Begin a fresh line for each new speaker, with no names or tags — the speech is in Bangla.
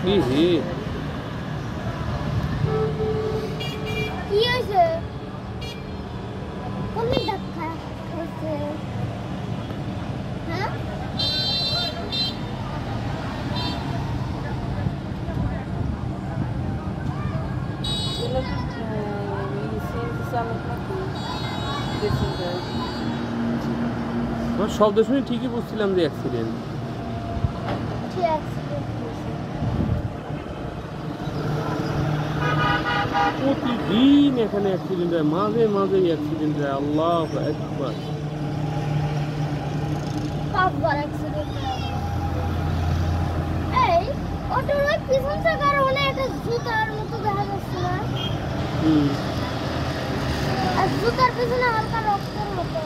হি হি
কি হয়েছে? কোন ধাক্কা হয়েছে? হ্যাঁ
আমার শব্দ শুনে ঠিকই বুঝছিলাম যে অ্যাক্সিডেন্ট।
ঠিক আছে
প্রতিদিন এখানে অ্যাক্সিডেন্ট হয়, মাঝে মাঝে অ্যাক্সিডেন্ট হয়। আল্লাহু আকবার।
কতবার অ্যাক্সিডেন্ট এই অটোর ওই পিছন চাকার ওখানে একটা জুতার মতো দেখা যাচ্ছে না?
হুম
আর জুতার পিছনে হালকা রক্তের মতো